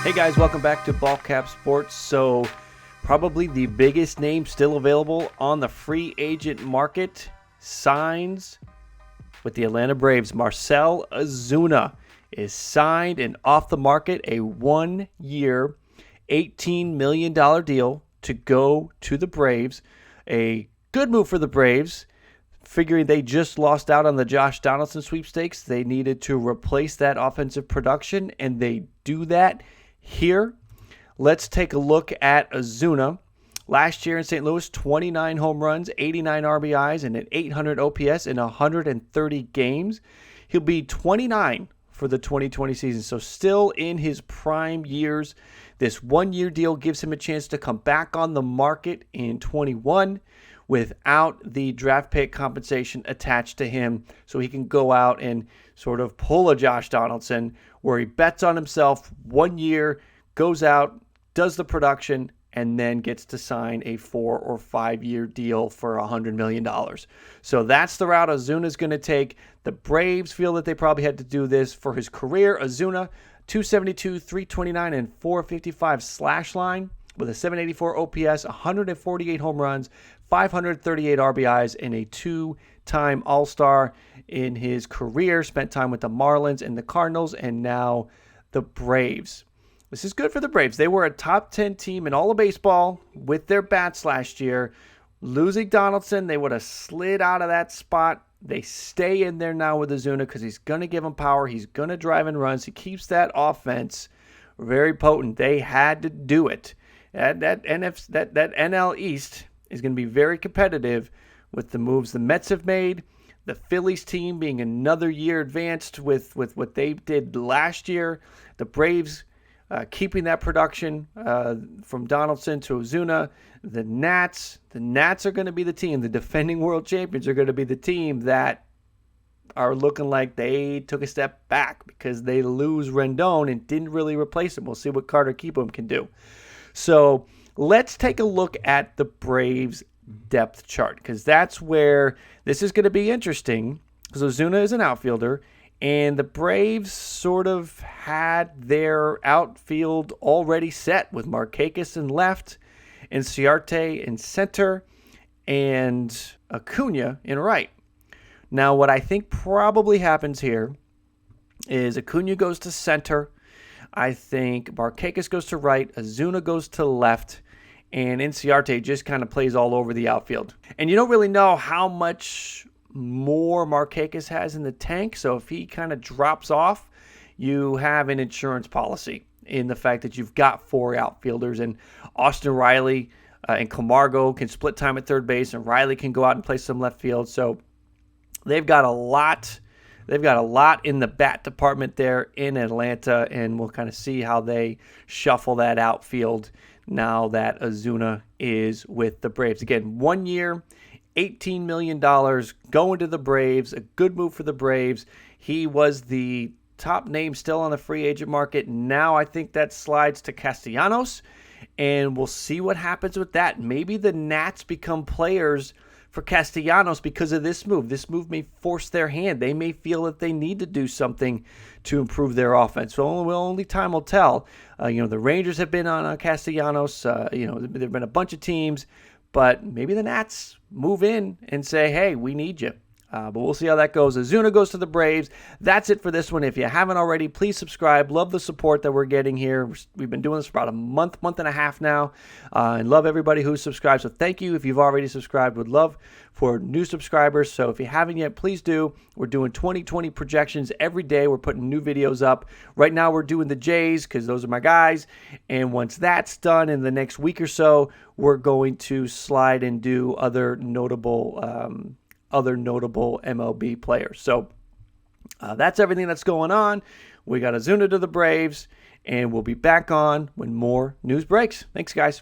Hey guys, welcome back to BALLCAP Sports. So, probably the biggest name still available on the free agent market signs with the Atlanta Braves. Marcell Ozuna is signed and off the market, a 1-year, $18 million deal to go to the Braves. A good move for the Braves, figuring they just lost out on the Josh Donaldson sweepstakes. They needed to replace that offensive production, and they do that here. Let's take a look at Ozuna. Last year in St. Louis, 29 home runs, 89 RBIs, and an 800 OPS in 130 games. He'll be 29 for the 2020 season, so still in his prime years. This 1-year deal gives him a chance to come back on the market in 21 without the draft pick compensation attached to him, so he can go out and sort of pull a Josh Donaldson where he bets on himself 1 year, goes out, does the production, and then gets to sign a 4 or 5 year deal for $100 million. So that's the route Ozuna is going to take. The Braves feel that they probably had to do this for his career. Ozuna, 272, 329, and 455 slash line with a 784 OPS, 148 home runs, 538 RBIs, and a 2-time All-Star in his career. Spent time with the Marlins and the Cardinals, and now the Braves. This is good for the Braves. They were a top 10 team in all of baseball with their bats last year. Losing Donaldson, they would have slid out of that spot. They stay in there now with Ozuna because he's going to give them power. He's going to drive in runs. He keeps that offense very potent. They had to do it. That NL East is going to be very competitive with the moves the Mets have made. The Phillies team being another year advanced with what they did last year. The Braves keeping that production from Donaldson to Ozuna. The Nats are going to be the team. The defending world champions are going to be the team that are looking like they took a step back because they lose Rendon and didn't really replace him. We'll see what Carter Kieboom can do. So let's take a look at the Braves depth chart because that's where this is going to be interesting because Ozuna is an outfielder. And the Braves sort of had their outfield already set with Markakis in left, and Ciarte in center, and Acuna in right. Now, what I think probably happens here is Acuna goes to center. I think Markakis goes to right, Ozuna goes to left, and Ciarte just kind of plays all over the outfield. And you don't really know how much more Markakis has in the tank, so if he kind of drops off, you have an insurance policy in the fact that you've got 4 outfielders, and Austin Riley and Camargo can split time at third base, and Riley can go out and play some left field. So they've got a lot in the bat department there in Atlanta, and we'll kind of see how they shuffle that outfield now that Ozuna is with the Braves. Again, 1 year, $18 million going to the Braves. A good move for the Braves. He was the top name still on the free agent market. Now I think that slides to Castellanos, and we'll see what happens with that. Maybe the Nats become players for Castellanos because of this move. This move may force their hand. They may feel that they need to do something to improve their offense. So only time will tell. The Rangers have been on Castellanos. There have been a bunch of teams. But maybe the Nats move in and say, hey, we need you. But we'll see how that goes. Ozuna goes to the Braves. That's it for this one. If you haven't already, please subscribe. Love the support that we're getting here. We've been doing this for about a month and a half now. And love everybody who's subscribed. So thank you if you've already subscribed. Would love for new subscribers. So if you haven't yet, please do. We're doing 2020 projections every day. We're putting new videos up. Right now we're doing the Jays because those are my guys. And once that's done in the next week or so, we're going to slide and do other notable MLB players. So that's everything that's going on. We got Ozuna to the Braves, and we'll be back on when more news breaks. Thanks, guys.